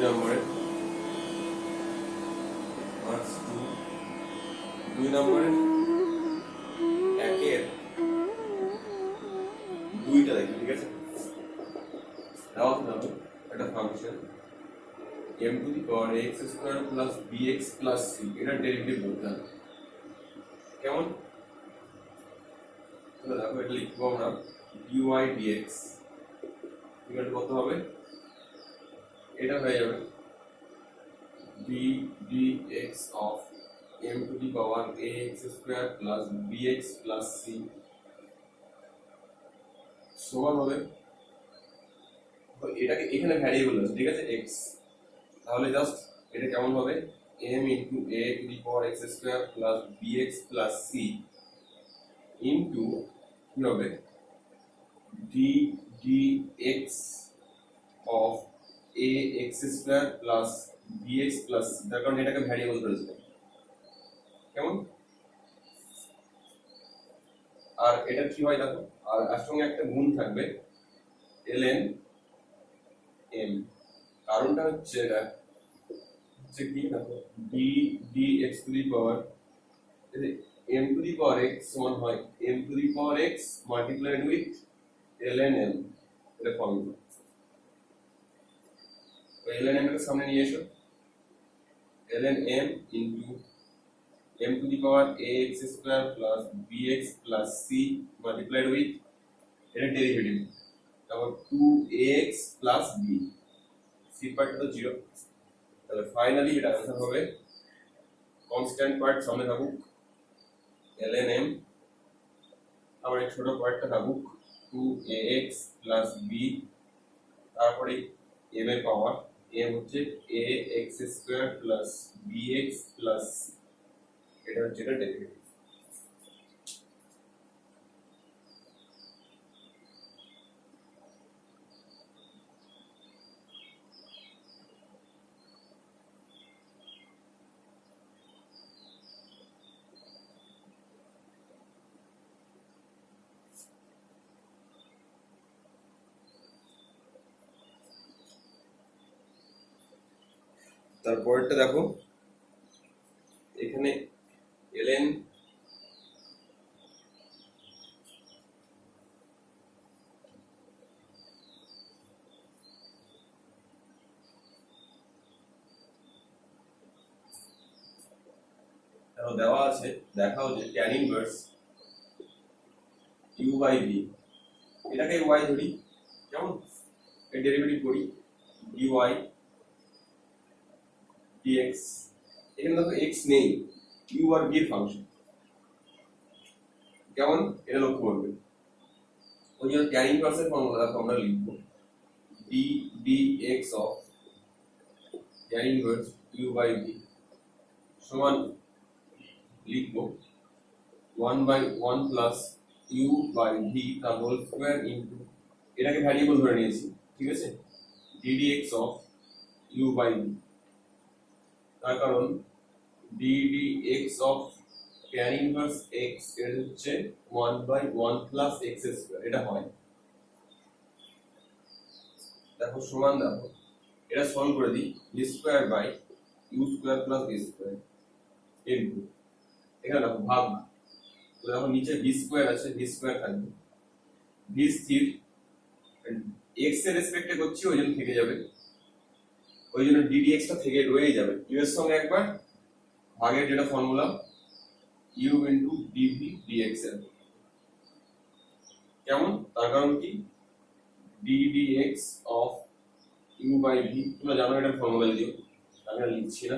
নম্বরের দুই নম্বরের একের দুইটা দেখি, ঠিক আছে? দেওয়া হবে একটা function m two the power x square plus bx plus c, এটা ডেরিভেটিভ বলতে হবে। কেমন? তাহলে দেখো এটা লিখবো আমরা dy dx ইকুয়াল কত হবে? এটা হয়ে যাবে d dx of m two the power ax square plus bx plus c সমান হবে, এটাকে এখানে ভ্যারিয়েবল আছে, ঠিক আছে, x, তাহলে জাস্ট এটা কেমন হবে m into a to the power x square plus bx plus c into কি হবে d dx of ax square plus bx plus c, তার কারণ এটাকে ভ্যারিয়েবল ধরেছে। কেমন? আর এটা কি হয় দেখো, আর সঙ্গে একটা গুণ থাকবে ln m, কারণটা হচ্ছে এটা হচ্ছে কি দেখো d dx two the power m two the power x সমান হয় m two the power x multiplied with ln m, এটা ফর্মুলা। তো ln m এর সামনে নিয়ে এসো, ln m into m two the power ax square plus bx plus c multiplied with এটা derivative, তারপর 2ax plus b, c part তো 0, তাহলে ফাইনালি এটা आंसर হবে কনস্ট্যান্ট পার্ট সামনে থাকুক ln m, আবার এই ছোট পার্টটা থাকুক 2ax প্লাস b, তারপরে m এর পাওয়ার m হচ্ছে ax square plus bx plus এটা হচ্ছে এটা ডেরিভেটিভ। তারপরটা দেখো এখানে ln দেওয়া আছে, দেখাও যে tan inverse u by v, এটাকে y ধরি, কেমন, এর ডেরিভেটিভ করি dy dx, এখানে দেখো x নেই, u আর v এর ফাংশন, কেমন, এটা লক্ষ্য করবে। ওই জন্য tan ইনভার্সের ফর্মুলা দেখো আমরা লিখব d dx of tan inverse u by v সমান লিখব 1 by 1 plus u by v তার হোল স্কয়ার ইনটু এটাকে ভ্যারিয়েবল ধরে নিয়েছি, ঠিক আছে, d dx of u by v, তার কারণ d dx of tan inverse x এর হচ্ছে 1 বাই 1 প্লাস x স্কয়ার, এটা হয় দেখো সমান দেখো এটা সলভ করে দিই v square by u square plus v square into এখানে দেখো ভাগ, তো দেখো নিচে v স্কয়ার আছে, v স্কয়ার থাকবে, v স্থির x এর রেসপেক্টে করছি ওই জন্য থেকে যাবে, ওই জন্য d dx টা থেকে রয়ে যাবে, u এর সঙ্গে একবার ভাগের যেটা formula u into dv dx এর, কেমন, তার কারণ কি d dx of u by v, তোমরা জানো এটা ফর্মুলা দিও, আমি আর লিখছি না,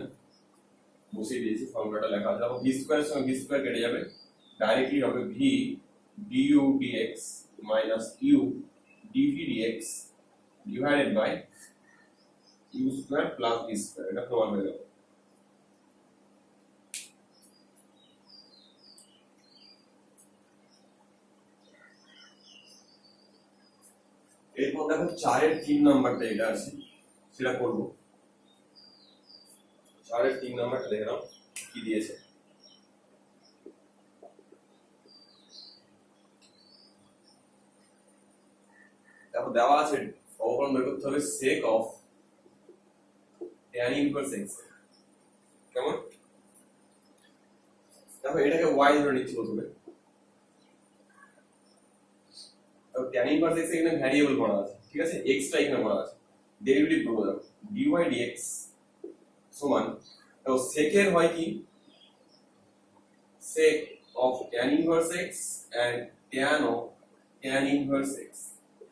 বসিয়ে দিয়েছি, ফর্মুলাটা লেখা আছে, দেখো v স্কয়ারের সঙ্গে v স্কয়ার কেটে যাবে, ডাইরেক্টলি হবে v du dx minus u dv dx divided by u square plus v square, এটা প্রমাণ হয়ে গেল। এরপর দেখো 4-এর 3 নাম্বারটা এটা আছে, সেটা করব। 4-এর 3 নাম্বারটা দেখে নাও কি দিয়েছে, দেখো দেওয়া আছে অবকলন বের করতে হবে sec of tan inverse x কেমন দেখো এটাকে y ধরে নিচ্ছি প্রথমে তো tan ইনভার্স x এখানে ভ্যারিয়েবল বলা আছে ঠিক আছে x টা এখানে বলা আছে ডেরিভেটিভ করব দেখো dy dx সমান তো sec এর হয় কি sec of tan inverse x and tan of tan inverse x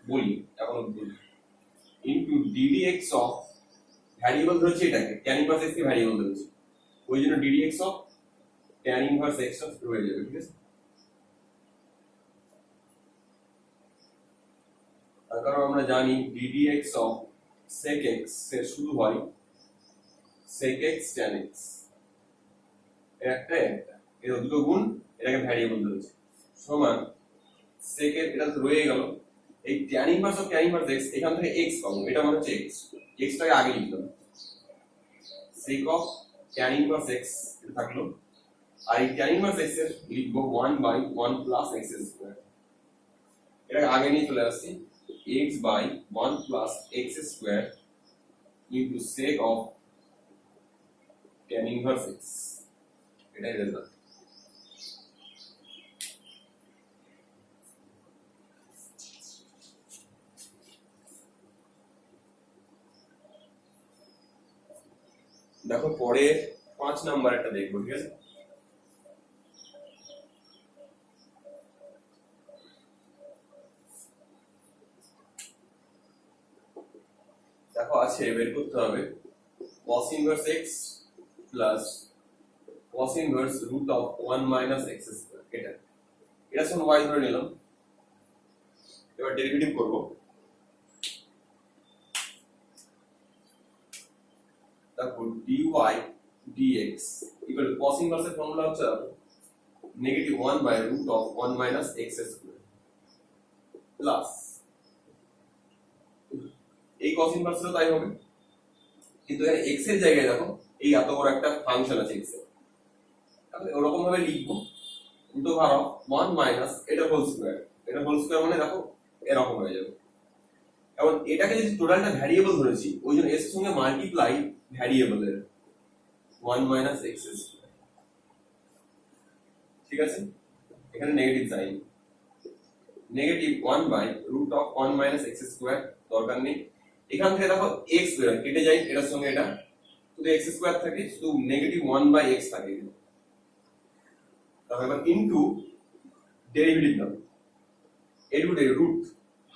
বলি এখন বলি into ddx of ভ্যারিয়েবল ধরেছি এটাকে tan inverse x কে ভ্যারিয়েবল ধরেছি ওই জন্য ddx of tan inverse x টা হয়ে যাবে ঠিক আছে তার কারণ আমরা জানি ddx of sec x এর শুরু হয় sec x tan x একটা এর দুটো গুণ এটাকে ভ্যারিয়েবল ধরেছি সমান sec এর এটা তো রয়ে গেল এই tan inverse of tan inverse x এখান থেকে x পাবো এটা মানে হচ্ছে x টাকে আগে লিখলাম sec of tan inverse x এটা থাকলো আর এই tan ইনভার্স x এর লিখব 1 বাই 1 প্লাস x স্কয়ার এটা আগে নিয়ে চলে আসছি x by 1 plus x square into sec of tan inverse x এটাই রেজাল্ট দেখো পরে 5 নাম্বার একটা দেখবো ঠিক আছে দেখো আছে বের করতে হবে cos inverse x plus cos inverse root of 1 minus x square এটা সমান y ধরে নিলাম এবার ডেরিভেটিভ করব তারপর dy dx equal to cos inverse এর ফর্মুলা হচ্ছে negative 1 by root of 1 minus x square plus এই cos ইনভার্স তাই হবে কিন্তু এখানে x এর জায়গায় দেখো এই এত বড় একটা ফাংশন আছে x এর তাহলে এরকম ভাবে লিখবো রুট ওভার অফ 1 মাইনাস এটা হোল স্কয়ার মানে দেখো এরকম হয়ে যাবে এখন এটাকে যদি টোটালটা ভ্যারিয়েবল ধরেছি ওই জন্য এর সঙ্গে মাল্টিপ্লাই ভ্যারিয়েবলের 1 মাইনাস x স্কয়ার ঠিক আছে এখানে negative sign negative 1 by root of 1 minus x square দরকার নেই এখান থেকে দেখো x বের কেটে যায় এটার সঙ্গে এটা শুধু x স্কয়ার থাকে শুধু নেগেটিভ 1 বাই x থাকে তাহলে এবার ইনটু ডেরিভেটিভ নাও এর রুট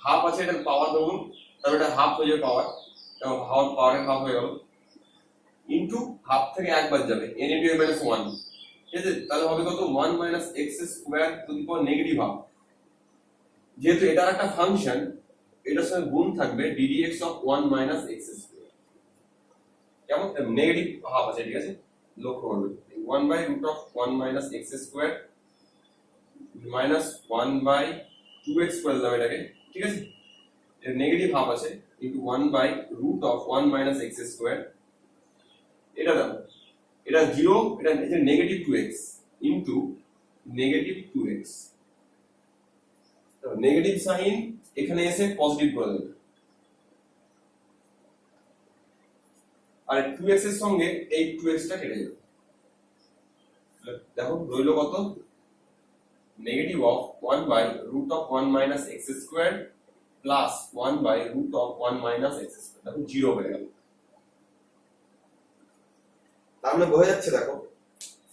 হাফ আছে এটা পাওয়ার দেবো তাহলে এটা হাফ হয়ে যাবে পাওয়ার এবং হাফ পাওয়ারের হাফ হয়ে গেল ইনটু হাফ থেকে একবার যাবে n into a minus 1 ঠিক আছে তাহলে হবে কত 1 minus x square to the power negative half যেহেতু এটার একটা ফাংশন এটার সঙ্গে গুণ থাকবে ddx of 1 minus x square কেমন নেগেটিভ হাফ আছে ঠিক আছে লক্ষ্য করবে 1 by root of 1 minus x square minus 1 by 2x করে দাও এটাকে ঠিক আছে এর নেগেটিভ হাফ আছে into 1 by root of 1 minus x square এটা দাও এটা 0 এটা আছে negative 2x into negative 2x তো নেগেটিভ সাইন এখানে এসে পজিটিভ করে দেবে আর 2x এর সঙ্গে এই 2x টা কেটে যাবে দেখো রইলো কত negative of 1 by root of 1 minus x square plus 1 by root of 1 minus x square দেখো 0 হয়ে গেল তার মানে বোঝা যাচ্ছে দেখো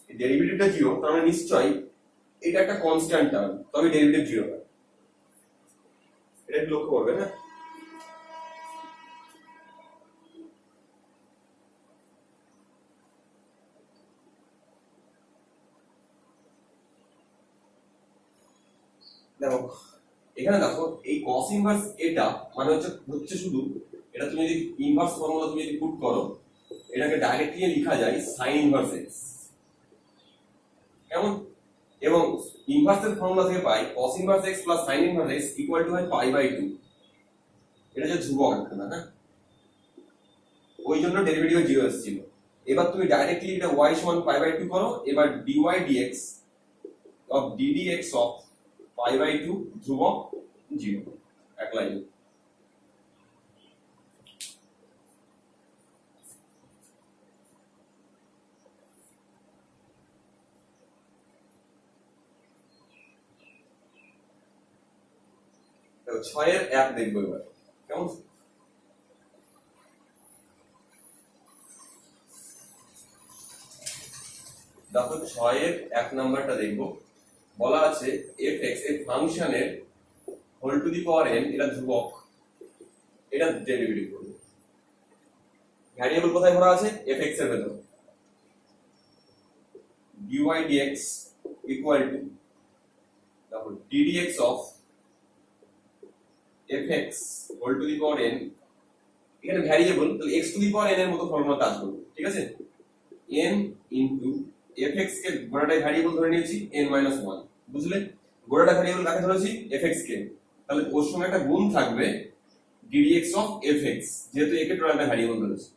এই ডেরিভেটিভটা 0 তার মানে নিশ্চয়ই এটা একটা কনস্ট্যান্ট টার্ম তবে ডেরিভেটিভ 0 হয় এটা একটু লক্ষ্য করবে না দেখো এখানে দেখো এই cos ইনভার্স এটা মানে হচ্ছে শুধু এটা তুমি যদি ইনভার্স ফর্মুলা তুমি যদি পুট করো এটাকে ডাইরেক্টলি লেখা যায় sin ইনভার্স x কেমন এবং ইনভার্সের ফর্মুলা থেকে পাই cos inverse x plus sin inverse x equal to হয় পাই বাই 2 এটা যে ধ্রুবক একটা না ওই জন্য ডেরিভেটিভ 0 আসছিল এবার তুমি ডাইরেক্টলি এটা y সমান পাই বাই 2 করো এবার dy dx of ddx of pi by 2 ধ্রুবক 0 এক লাইন 6 এর 1 দেখবো এবার কেমন। দেখো 6 এর 1 নাম্বারটা দেখবো, বলা আছে fx এই ফাংশনের whole to the power n, এটা ধ্রুবক, এটা ডেরিভেটিভ করব। ভ্যারিয়েবল কোথায় ভরা আছে? fx এর ভেতর। dy dx ইকুয়াল টু দেখো ddx of fx whole to the power n, এখানে ভ্যারিয়েবল তাহলে x to the power n এর মতো ফর্মুলা কাজ করবে, ঠিক আছে। n ইনটু fx কে গোটাটাই ভ্যারিয়েবল ধরে নিয়েছি n মাইনাস 1, বুঝলে? গোটাটা ভ্যারিয়েবল কাকে ধরেছি? fx কে, তাহলে ওর সঙ্গে একটা গুণ থাকবে ddx অফ fx, যেহেতু একে টোটালটা ভ্যারিয়েবল ধরেছি।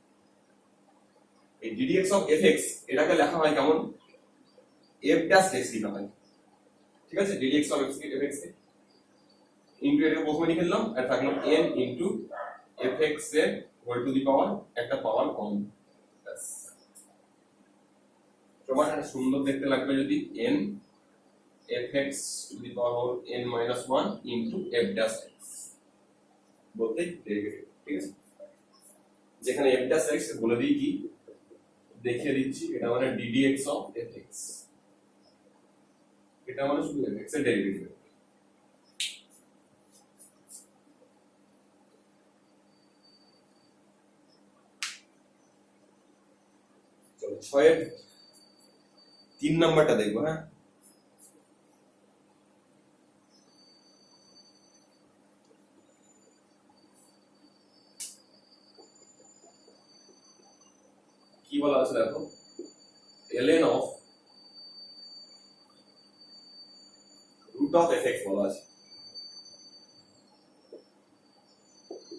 এই ddx অফ fx এটাকে লেখা হয় কেমন? f ড্যাশ x লেখা হয়, ঠিক আছে। ddx of fx K into এটাকে প্রথমে লিখে দিলাম, আর থাকলো n ইনটু fx এর হোল টু দি পাওয়ার একটা পাওয়ার কম, ব্যাস। সমান সুন্দর দেখতে লাগবে যদি n fx two the power n minus 1 into f dash x বলতে ডেরিভেটিভ, ঠিক আছে। যেখানে f ড্যাশ x বলে দিই কি দেখিয়ে দিচ্ছি, এটা মানে ddx অফ fx, এটা মানে শুধু fx এর ডেরিভেটিভ। চলো 6 এর 3 নাম্বারটা দেখবো। হ্যাঁ, কি বলা আছে দেখো, ln of root of fx বলা আছে,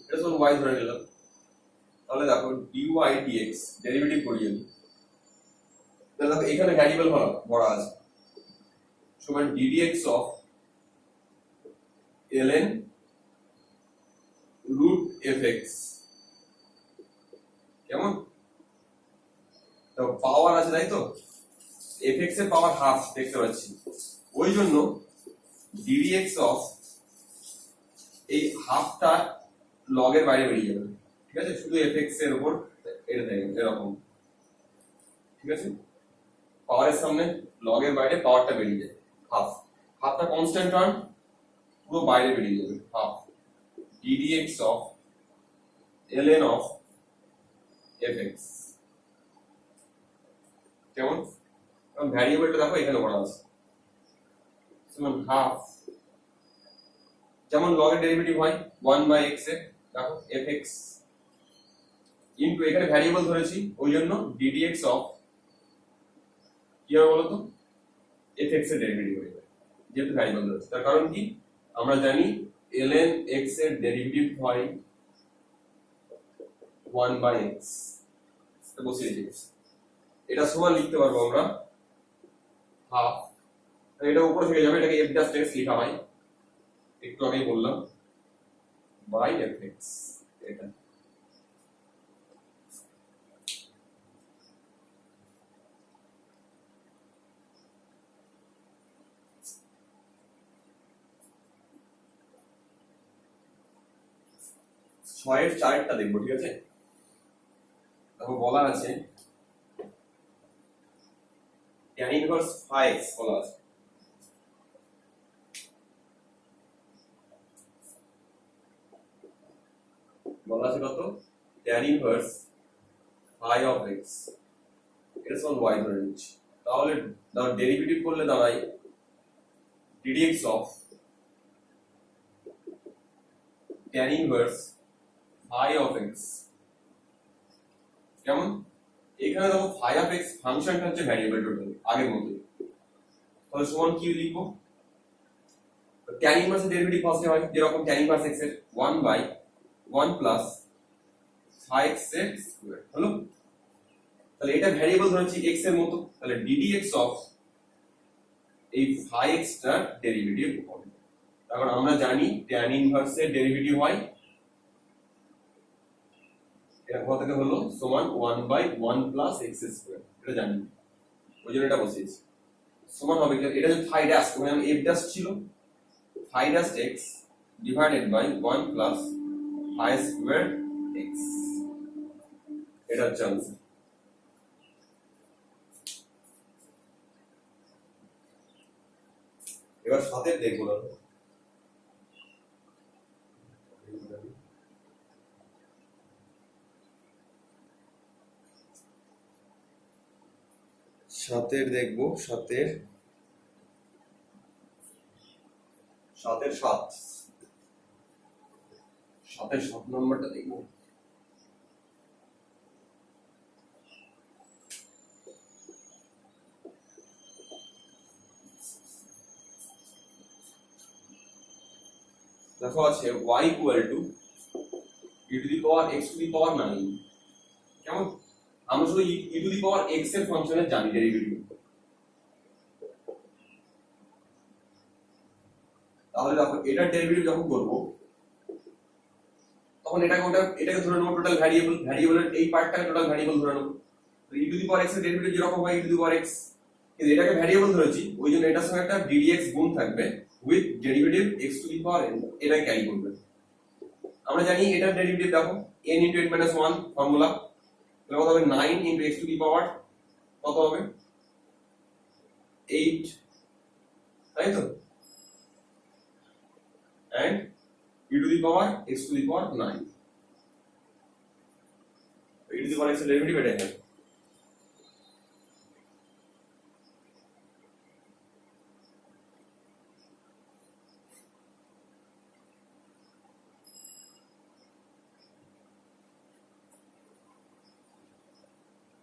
এটা সব y ধরে নিলাম। তাহলে দেখো dy dx ডেরিভেটিভ করি আমি, তাহলে দেখো এখানে ভ্যারিয়েবল ভরা আছে, সমান ddx of ln root fx, কেমন? তো পাওয়ার আছে তাই তো, fx এর পাওয়ার হাফ দেখতে পাচ্ছি, ওই জন্য ddx অফ এই হাফটা লগ এর বাইরে বেরিয়ে যাবে, ঠিক আছে। শুধু fx এর উপর এটা থাকবে এরকম, ঠিক আছে। পাওয়ারের সামনে লগ এর বাইরে পাওয়ারটা বেরিয়ে যায়, হাফ, হাফটা কনস্ট্যান্ট টার্ম, পুরো বাইরে বেরিয়ে যাবে half ddx of ln of fx, কেমন? কারণ ভ্যারিয়েবলটা দেখো এখানে বলা আছে, সমান হাফ, যেমন লগ এর ডেরিভেটিভ হয় 1 বাই x এ, দেখো fx ইনটু এখানে ভ্যারিয়েবল ধরেছি ওই জন্য ddx অফ কি হবে বলতো, fx এর ডেরিভেটিভ হয়ে যাবে, যেহেতু ভ্যারিয়েবল ধরেছি। তার কারণ কি, আমরা জানি ln x এর ডেরিভেটিভ হয় 1 বাই x, এটা বসিয়ে দিয়েছি। এটা সমান লিখতে পারবো আমরা হাফ, এটা উপরে থেকে যাবে, এটাকে f ড্যাশ x লেখা হয়, একটু আগেই বললাম, বাই fx, এটা। ছয়ের 4টা দেখবো, ঠিক আছে। দেখো বলা আছে tan ইনভার্স phi x বলা আছে, বলা আছে কত, tan inverse phi of x, এটা সমান y ধরে নিচ্ছি। তাহলে ডেরিভেটিভ করলে দাঁড়ায় ddx of tan inverse phi of x, কেমন? এখানে দেখো phi of x ফাংশনটা হচ্ছে ভ্যারিয়েবল টোটাল আগের মতো, তাহলে সমান কি লিখবো, tan ইনভার্স এর ডেরিভেটিভ ফার্স্টে হয় যেরকম tan ইনভার্স x এর 1 বাই 1 প্লাস phi x এর স্কয়ার হলো। তাহলে এটা ভ্যারিয়েবল ধরেছি x এর মতো, তাহলে ddx অফ এই phi x টার ডেরিভেটিভ হবে। তারপর আমরা জানি tan ইনভার্স এর ডেরিভেটিভ হয়, এটা কত থেকে হলো সমান 1 বাই 1 প্লাস x স্কয়ার, এটা জানি, ওই জন্য এটা বসিয়েছি। সমান হবে, এটা যদি phi ড্যাশ, ওখানে f ড্যাশ ছিল, phi dash x divided by 1 plus I square x. এটা হচ্ছে আনসার। এবার সাথে দেখবো না, সাতের দেখবো, সাতের সাতের সাত সাতের 7 নম্বরটা দেখবো। দেখো আছে y equal to e to the power x to the power 9। কেমন? আমরা শুধু e to the power x এর ফাংশনের জানি ডেরিভেটিভ। তাহলে দেখো এটার ডেরিভেটিভ যখন করব তখন এটাকে ধরে নেব টোটাল ভ্যারিয়েবলের এই পার্টটাকে টোটাল ভ্যারিয়েবল ধরে নেব। তো e to the power x এর ডেরিভেটিভ যেরকম হয় e to the power x, কিন্তু এটাকে ভ্যারিয়েবল ধরেছি ওই জন্য এটার সঙ্গে একটা ddx গুণ থাকবে with derivative x to the power n, এটাই ক্যারি করবে। আমরা জানি এটার ডেরিভেটিভ দেখো n * 8 - 1 ফর্মুলা, তাহলে কত হবে 9 * x টু দি পাওয়ার কত হবে 8, তাই তো, and e to the power x to the power 9, e to the power x এর ডেরিভেটিভ এটা হবে।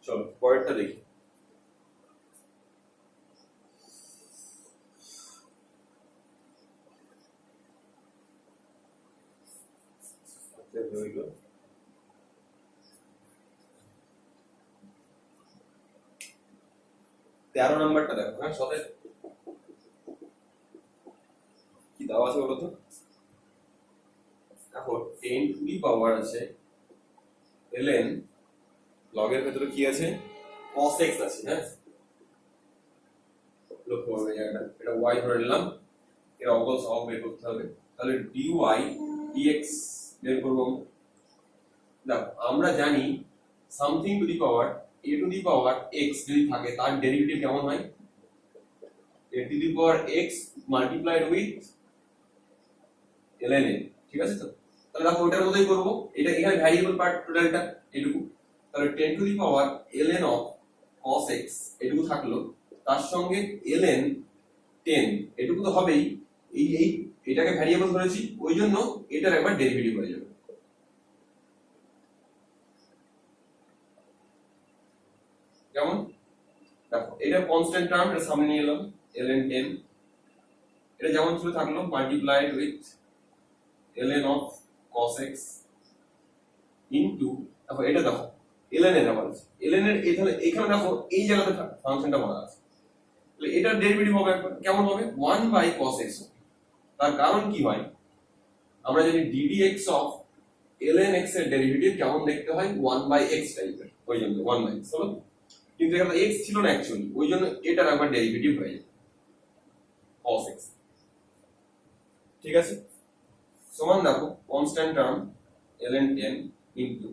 চলো পরেরটা দেখি। রইল 13 নাম্বারটা দেখো। হ্যাঁ, সাথে কি দেওয়া আছে বলো তো? দেখো 10 টু দি পাওয়ার আছে ln, লগ এর ভেতরে কি আছে cos x আছে। হ্যাঁ, লক্ষ্য করবে জায়গাটা, এটা y ধরে নিলাম, এর অবকলন সহগ বের করতে হবে। তাহলে dy dx বের করব। দেখো আমরা জানি something to the power a to the power x যদি থাকে তার ডেরিভেটিভ কেমন হয় a to the power x multiplied with ln a, ঠিক আছে তো? তাহলে দেখো ওটার মতোই করব, এটা এখানে ভ্যারিয়েবল পার্ট টোটালটা এটুকু, তাহলে 10 two the power ln of cos x এটুকু থাকলো, তার সঙ্গে ln 10 এটুকু তো হবেই, এই এটাকে ভ্যারিয়েবল ধরেছি ওই জন্য এটার একবার ডেরিভেটিভ হয়ে যাবে। কেমন? দেখো এটা কনস্ট্যান্ট টার্ম, এটা সামনে নিয়ে এলাম ln 10, এটা যেমন ছিল থাকলো multiplied with ln of cos x into, দেখো এটা দেখো ln এর আবার আছে, ln এর এখানে দেখো এই জায়গাতে ফাংশনটা বলা আছে, তাহলে এটার ডেরিভেটিভ হবে একবার কেমন হবে 1 cos x। তার কারণ কি হয় আমরা জানি ddx অফ ln x এর ডেরিভেটিভ কেমন দেখতে হয় 1/x টাইপের, ওই জন্য 1/x হলো, কিন্তু এখানে x ছিল না অ্যাকচুয়ালি, ওই জন্য এটার একবার ডেরিভেটিভ হয়ে যায় cos x। ঠিক আছে, সমান দেখো constant term ln 10 into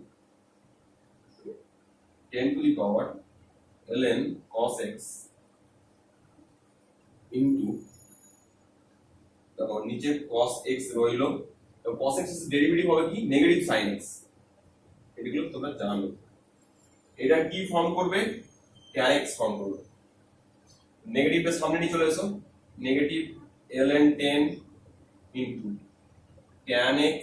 10 two the power ln cos x into, দেখো নিচে cos x রইলো, তো cos x এর ডেরিভেটিভ হবে কি নেগেটিভ sin x, এগুলো তোমরা জানো। এটা কি ফর্ম করবে tan x ফর্ম করবে, নেগেটিভের সামনে নিয়ে চলে এসো, negative ln 10 into tan x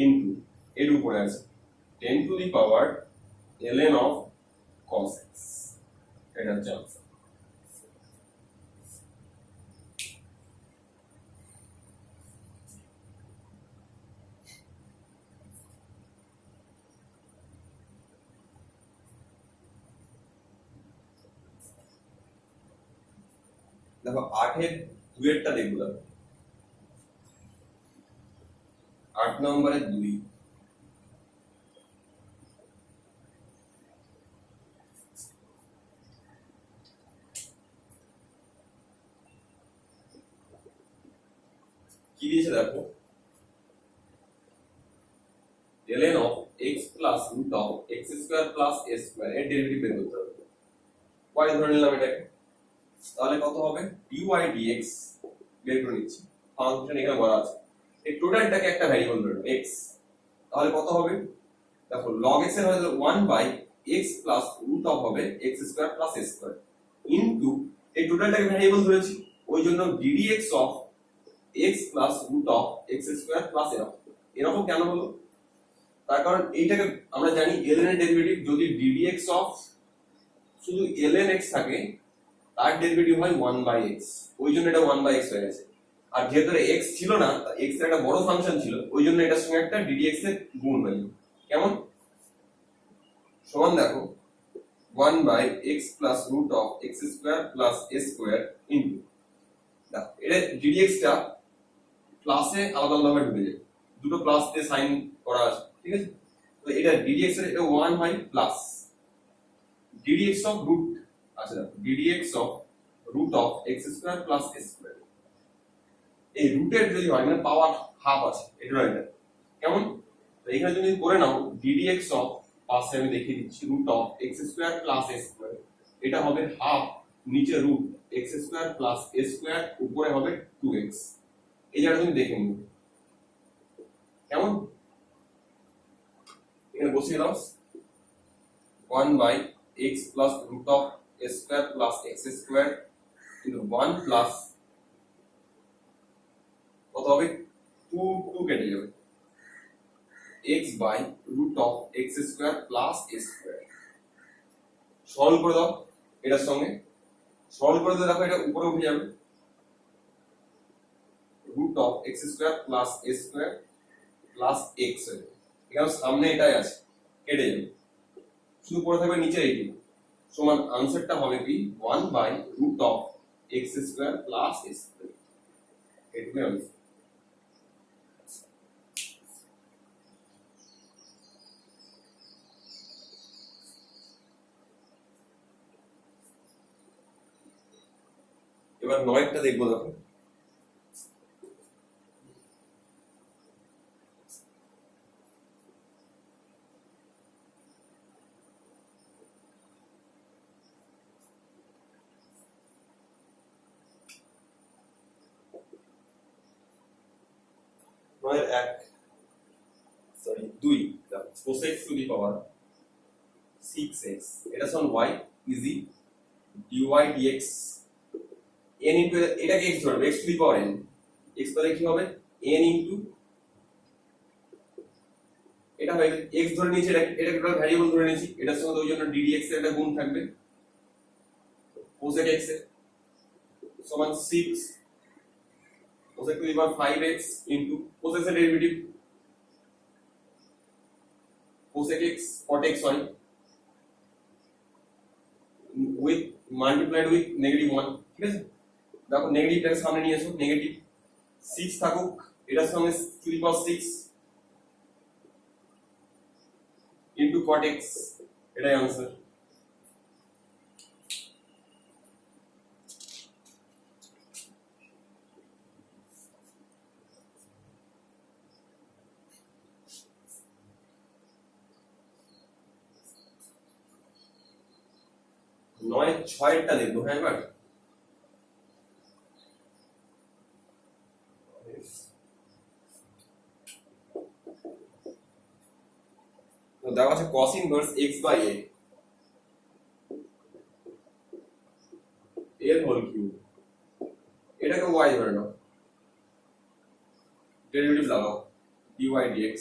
into এর উপরে আছে 10 two the power ln of cos x, এটা হচ্ছে আনসার। দেখো 8 এর 2 এরটা দেখবো, দেখো 8 নম্বরের 2, ln of x plus root of x square plus a square এর ডেরিভেটিভ বের করতে হবে। y ধরে নিলাম এটাকে, তাহলে কত হবে dy dx বের করে নিচ্ছি। ফাংশন এখানে বলা আছে, এই টোটালটাকে একটা ভ্যারিয়েবল ধরে নাও x, তাহলে কত হবে দেখো log x এর হলো 1 by x plus root of হবে x square plus a square into এই টোটালটাকে ভ্যারিয়েবল ধরেছি ওই জন্য ddx of x plus root of x square plus এরকম কেন হলো, তার কারণ এইটাকে আমরা জানি ln এর ডেরিভেটিভ যদি ddx অফ শুধু ln x থাকে তার ডেরিভেটিভ হয় 1 বাই x, ওই জন্য এটা 1 বাই x হয়ে গেছে। আর যেহেতু x ছিল না, x এর একটা বড় ফাংশন ছিল, ওই জন্য এটার সঙ্গে একটা ddx এর গুণ হয়ে যাবে। কেমন সমান দেখো 1 by x plus root of x square plus a square into দেখো এটা ddx টা প্লাসে আলাদা আলাদা ভাবে ঢুকে যায়, দুটো প্লাস দিয়ে সাইন করা আছে, ঠিক আছে। তো এটা ddx এর এটা 1 by plus ddx of root, আচ্ছা দেখো ddx of root of x square plus a square, এই রুটের যদি হয় মানে পাওয়ার হাফ আছে এটা এটা কেমন, তো এখানে যদি করে নাও ddx অফ পাশে আমি দেখিয়ে দিচ্ছি root of x square plus a square, এটা হবে হাফ নিচে root x square plus a square উপরে হবে 2x, এই জায়গাটা তুমি দেখে নিও কেমন। এখানে বসিয়ে দাও 1 by x plus root of a square plus x square into 1 plus কত হবে 2 কেটে যাবে x by root of x square plus a square, সরল করে দাও এটার সঙ্গে, সরল করে দাও দেখো এটা উপরে উঠে যাবে root of x square plus a square plus x হবে, এখানে সামনে এটাই আছে কেটে যাবে শুধু পড়ে থাকবে নিচে এইটি, সমান আনসারটা হবে কি 1 by root of x square plus a square, এটুকুই আনসার। এবার 9টা দেখবো দেখো, নয়ের 1 sorry 2 cosec to the power 6x এটা সমান y ইজি dy dx n ইনটু এটাকে x ধরবে x to the power n, x তাহলে কি হবে n ইনটু এটা হয়ে গেল x ধরে নিয়েছি, এটা টোটাল ভ্যারিয়েবল ধরে নিয়েছি, এটার সঙ্গে ওই জন্য ddx এর একটা গুণ থাকবে cosec x এর সমান 6 cosec to the power 5x into cosec এর derivative cosec x cot x হয় উইথ মাল্টিপ্লাইড উইথ নেগেটিভ 1, ঠিক আছে। দেখো নেগেটিভটাকে সামনে নিয়ে এসো, নেগেটিভ 6 থাকুক এটার সঙ্গে to the power 6 into cot x, এটাই आंसर। নয় 6টা দেখবো হ্যাঁ এবার তো দেওয়া আছে cos inverse x by a এর হোল কিউব, এটাকে y ধরে নাও, ডেরিভেটিভ লাগাও dy dx,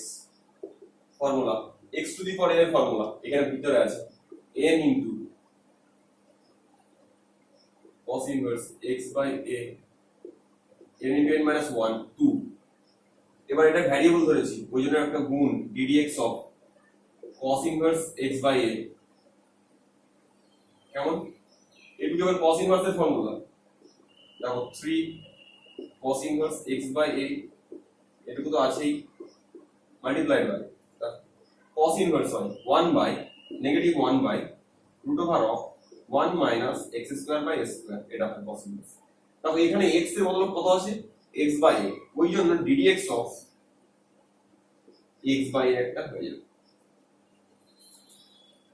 formula x to the power n এর ফর্মুলা এখানে ভিতরে আছে n into cos inverse x by a n into n minus 1 2, এবার এটা ভ্যারিয়েবল ধরেছি ওই জন্য একটা গুণ ddx of cos inverse x by a, কেমন এটুকু এবার cos ইনভার্স এর ফর্মুলা দেখো 3 cos inverse x by a, এটুকু তো আছেই মাল্টিপ্লাই বাই cos ইনভার্স হয় 1 by negative 1 by root over of 1 minus x square by a square, এটা হয় cos ইনভার্স। তাহলে এখানে x এর বদলে কত আছে x বাই a, ওই জন্য ddx of x by a একটা হয়ে যাবে,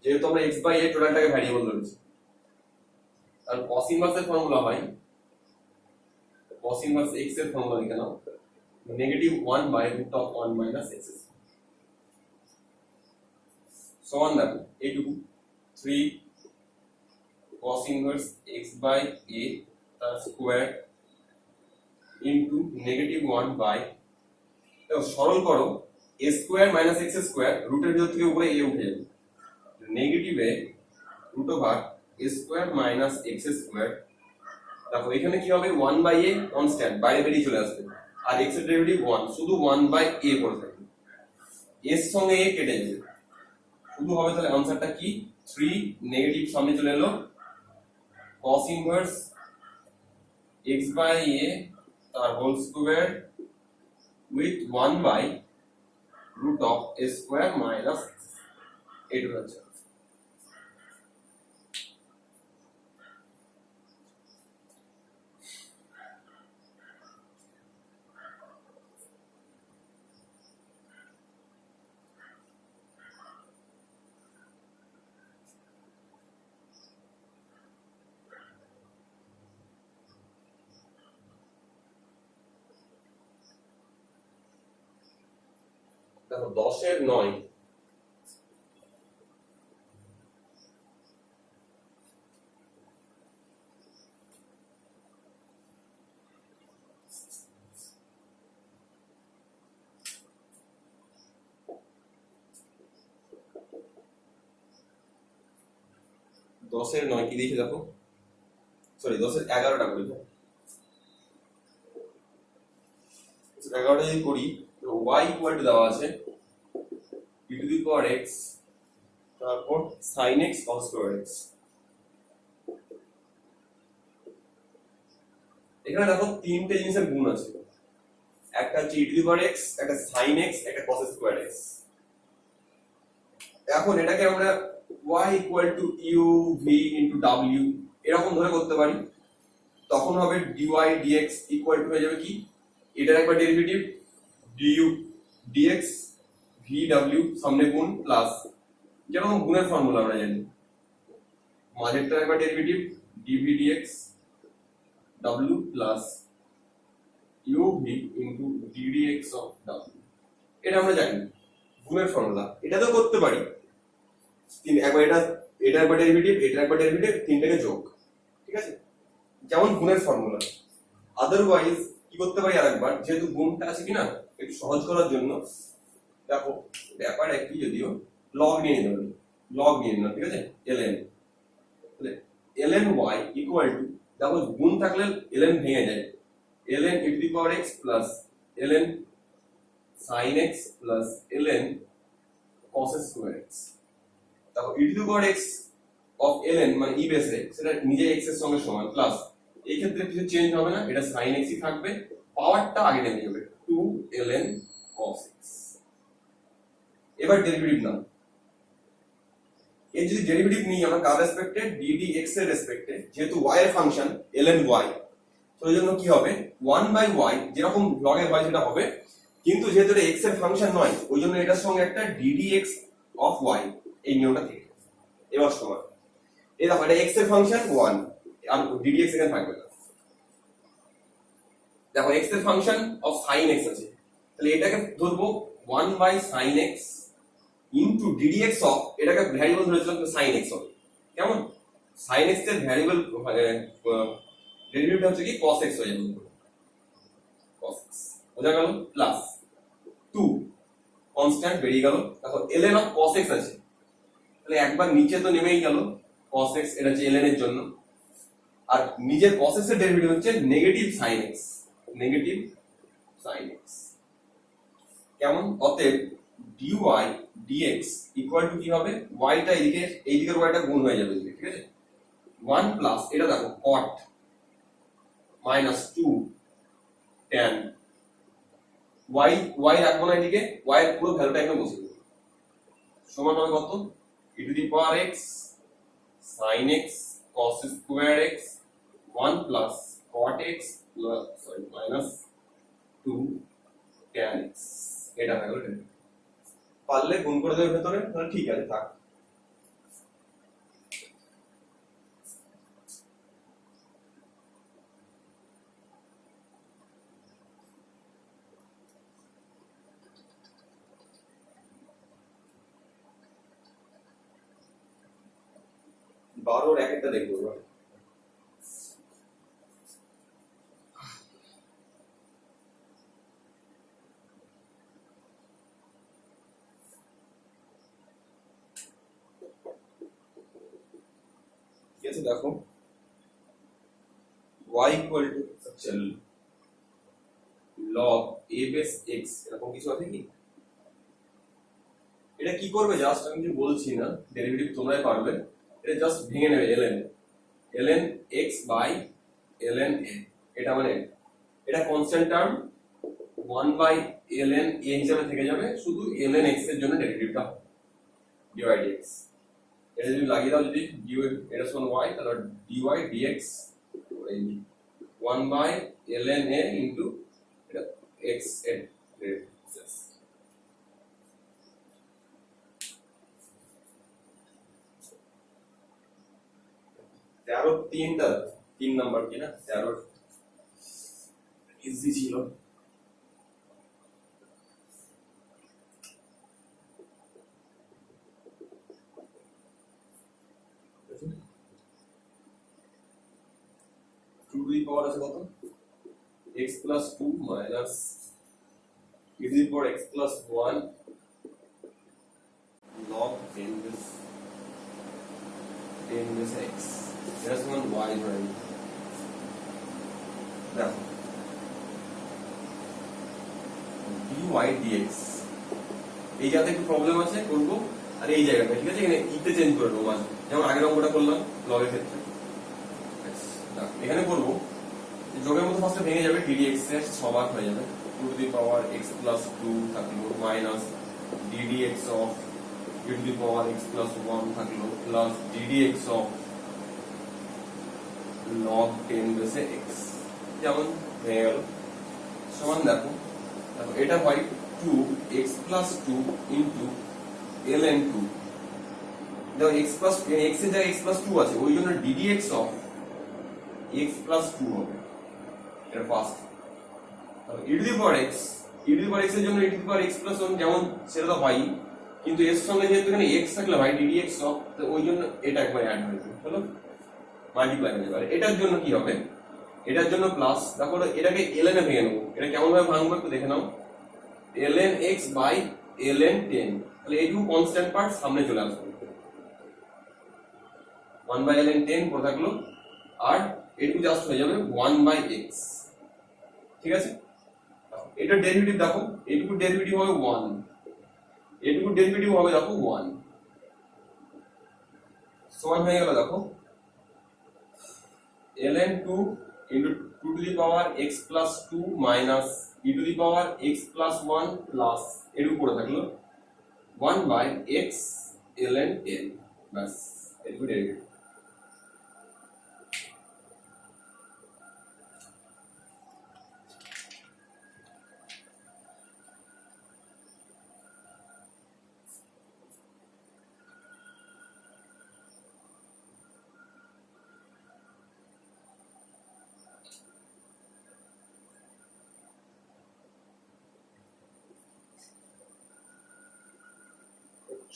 যেহেতু আমরা x বাই a টোটালটাকে ভ্যারিয়েবল ধরেছি। আর cos ইনভার্স এর ফর্মুলা হয়, cos ইনভার্স x এর ফর্মুলা লিখে নাও, negative 1 by root of 1 minus x সমান দেখো এইটুকু 3 cos inverse x by a তার স্কয়ার ইনটু নেগেটিভ 1 বাই, দেখো সরল করো, a square minus x square রুটের ভিতর থেকে উপরে a উঠে যাবে, নেগেটিভে root over a square minus x square. দেখো এখানে কি হবে, 1 বাই a কনস্ট্যান্ট বাইরে বেরিয়ে চলে আসবে, আর x এর ডেরিভেটিভ 1, শুধু 1 বাই a পড়ে থাকবে, এর সঙ্গে a কেটে যাবে, শুধু হবে তাহলে आंसरটা কি 3 নেগেটিভ সামনে চলে এলো cos inverse x by a তার whole square with 1 by root of a square minus এটা হচ্ছে। দেখো 10 এর 9, দশের 9 কি দিয়েছে দেখো, সরি 10 এর 11টা করি, 11টা যদি করি তো y ইকুয়াল টু দেওয়া আছে e to the power x তারপর sin x cos square x। এখানে দেখো তিনটে জিনিসের গুণ আছে, একটা হচ্ছে e to the power x, একটা sin x, একটা cos স্কয়ার x। এখন এটাকে আমরা y equal two u v into w এরকম ধরে করতে পারি, তখন হবে dy dx ইকুয়াল টু হয়ে যাবে কি, এটার একবার ডেরিভেটিভ du dx vw সামনে গুণ প্লাস, যেরকম গুণের ফর্মুলা আমরা জানি, মাঝেরটার একবার derivative dv dx w plus uv into ddx of w, এটা আমরা জানি গুণের ফর্মুলা। এটা তো করতে পারি তিন, একবার এটা একবার ডেরিভেটিভ, এটা একবার ডেরিভেটিভ, তিনটাকে যোগ, ঠিক আছে, যেমন গুণের ফর্মুলা। আদারওয়াইজ কি করতে পারি আরেকবার, যেহেতু গুণটা আছে কিনা একটু সহজ করার জন্য, দেখো ব্যাপার একই, যদিও লগ নিয়ে নিতে পারি, লগ নিয়ে নিলাম, ঠিক আছে, ln ln y equal to, দেখো গুণ থাকলে ln ভেঙে যায়, ln e to the power x plus ln sin x plus ln cos square x। দেখো e to the power x of ln মানে e বেস x, সেটা নিজে x এর সঙ্গে সমান, প্লাস এই ক্ষেত্রে কিছু চেঞ্জ হবে না, এটা sin x ই থাকবে, পাওয়ারটা আগে নেমে যাবে 2 ln cos x। এবার ডেরিভেটিভ নাও, এই যদি ডেরিভেটিভ নিই আমরা কার রেসপেক্টে, ddx এর রেসপেক্টে, যেহেতু y এর ফাংশন ln y, তো এই জন্য কি হবে 1 বাই y, যেরকম log এর y সেটা হবে, কিন্তু যেহেতু এটা x এর ফাংশন নয় ওই জন্য এটার সঙ্গে একটা ddx অফ y এই নিয়মটা থেকে। এবার সমান এই দেখো এটা x এর ফাংশন 1 আর ddx এখানে থাকবে না, দেখো x এর ফাংশন অফ sin x আছে, তাহলে এটাকে ধরবো 1 by sin x into ddx of, এটাকে ভ্যারিয়েবল ধরেছিলাম তো sin x হবে, কেমন sin x এর ভ্যারিয়েবল ডেরিভেটিভ হচ্ছে কি cos x হয়ে যাবে, cos x বোঝা গেল, প্লাস 2 কনস্ট্যান্ট বেরিয়ে গেল, দেখো ln অফ cos x আছে, তাহলে একবার নিচে তো নেমেই গেল cos x, এটা হচ্ছে ln এর জন্য, আর নিজের cos x এর ডেরিভেটিভ হচ্ছে negative sin x, negative sin x, কেমন, অতএব dy dx ইকুয়াল টু কি হবে, y টা এদিকে, এই দিকের y টা গুণ হয়ে যাবে, ঠিক আছে, 1 প্লাস এটা দেখো cot মাইনাস 2 tan y রাখবো না এদিকে, y এর পুরো ভ্যালুটা এখানে বসে দেবো, সমান হবে কত, e to the power x sin x cos square x 1 plus cot x plus sorry minus 2 tan x, এটা হয়ে গেল। পারলে গুণ করে দেবে ভেতরে, তাহলে ঠিক আছে থাক। বারোর এক একটা দেখবো এবার। ঠিক আছে, দেখো y ইকুয়াল টু হচ্ছে log a বেস x, এরকম কিছু আছে কি? এটা কি করবে জাস্ট আমি কিছু বলছি না, ডেরিভেটিভ তোমরাই পারবে। এটা জাস্ট ভেঙে নেবে ln x by ln a, এটা মানে এটা constant term 1 by ln a হিসাবে থেকে যাবে, শুধু ln x এর জন্য ডেরিভেটিভটা হবে dy dx। এটা যদি লাগিয়ে দাও, যদি dy এটা সমান y, তাহলে dy dx 1 by ln a into এটা x এর ডেরিভেটিভ। 13 3 নাম্বার কি না, 13 ইজি ছিল। টু টু দি পাওয়ার আছে কত, x plus 2 minus e to the power x plus 1 log 10 base x, এটা সমান y ধরে নিই। দেখো dy dx, এই জায়গাতে একটু প্রবলেম আছে, করবো আর এই জায়গাটা ঠিক আছে, এখানে ইতে চেঞ্জ করে দেবো, মানে যেমন আগের অঙ্কটা করলাম লগ এর ক্ষেত্রে। এখানে করবো যোগের মধ্যে ফার্স্টে ভেঙে যাবে, ddx এর সবাক হয়ে যাবে, 2 two the power x plus 2 থাকলো minus ddx of e to the power x plus 1 থাকলো প্লাস ddx অফ log 10 বেসে x, যেমন হয়ে গেল সমান। দেখো এটা হয় 2x প্লাস 2 ইন্টু ln 2, দেখো x প্লাস x এর জায়গায় x প্লাস 2 আছে, ওই জন্য ddx অফ x প্লাস 2 হবে, এটা ফার্স্ট। তাহলে e to the power x, e to the power x এর জন্য e to the power x plus 1 যেমন সেটা তো হয়, কিন্তু এর সঙ্গে যেহেতু এখানে x থাকলে হয় ddx অফ, তো ওই জন্য এটা একবার অ্যাড হয়ে যাবে, হলো মাল্টিপ্লাই হয়ে যাবে। এটার জন্য কি হবে, এটার জন্য প্লাস, দেখো এটাকে ln এ ভেঙে নেবো, এটা কেমন ভাবে ভাঙবো একটু দেখে নাও, ln x বাই ln 10, তাহলে এইটুকু কনস্ট্যান্ট পার্ট সামনে চলে আসবে, 1 বাই ln 10 পড়ে থাকলো, আর এইটুকু জাস্ট হয়ে যাবে 1 বাই x। ঠিক আছে, এটা ডেরিভেটিভ দেখো, এইটুকু ডেরিভেটিভ হবে 1, এইটুকু ডেরিভেটিভ হবে দেখো 1, সমান হয়ে গেল দেখো ln 2 into 2 to the power x plus 2 minus e to the power x plus 1 plus এর উপরে থাকলো 1 by x ln 10, বাস এটুকু ডেরিভেটিভ।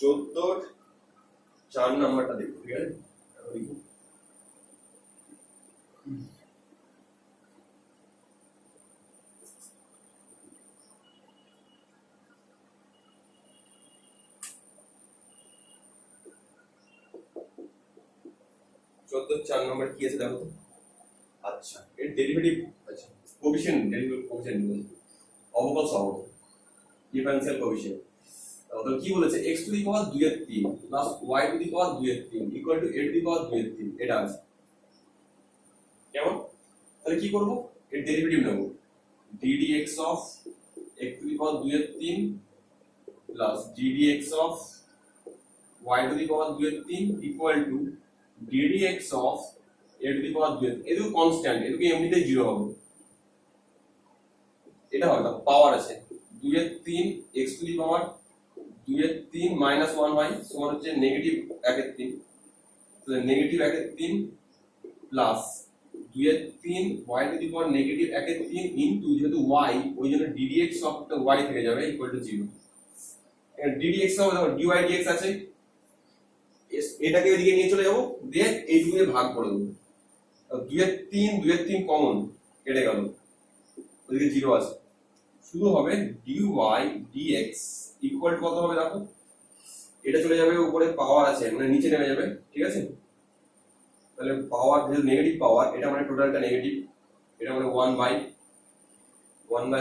চোদ্দোর 4 নাম্বারটা দেখো, ঠিক আছে, চোদ্দোর 4 নাম্বার কি আছে দেখো তো। আচ্ছা এর ডেরিভেটিভ, আচ্ছা কোএফিশিয়েন্ট, ডেরিভেটিভ কোএফিশিয়েন্ট অবকল সহগ, ডিফারেনশিয়াল কোএফিশিয়েন্ট। তাহলে কি বলেছে, x টু দি পাওয়ার 2 এর 3 plus y to the power 2 এর 3 equal to a to the power 2 এর 3, এটা আছে কেমন। তাহলে কি করব, এর ডেরিভেটিভ নেব, ddx of x to the power 2 এর 3 plus ddx of y to the power 2 এর 3 equal to ddx of a to the power 2 এর, এটুকু কনস্ট্যান্ট, এটুকু এমনিতেই 0 হবে, এটা হবে পাওয়ার আছে 2 এর 3 x টু দি পাওয়ার 2 এর 3 মাইনাস 1 হয় সমান হচ্ছে নেগেটিভ 1 এর 3, তাহলে নেগেটিভ 1 এর 3 প্লাস 2 এর 3 y to the power negative 1 এর 3 ইনটু যেহেতু y ওই জন্য ddx অফ একটা y থেকে যাবে ইকুয়াল টু 0। এখানে ddx হবে দেখো dy dx আছে, এটাকে এদিকে নিয়ে চলে যাবো দিয়ে এইটুকু দিয়ে ভাগ করে দেবো। 2 এর 3 কমন কেটে গেল, ওদিকে 0 আছে, শুধু হবে dy dx ইকুয়াল টু কত হবে দেখো, এটা চলে যাবে উপরে পাওয়ার আছে মানে নিচে নেমে যাবে, ঠিক আছে। তাহলে পাওয়ার যেহেতু নেগেটিভ পাওয়ার, এটা মানে টোটালটা নেগেটিভ, এটা মানে 1 বাই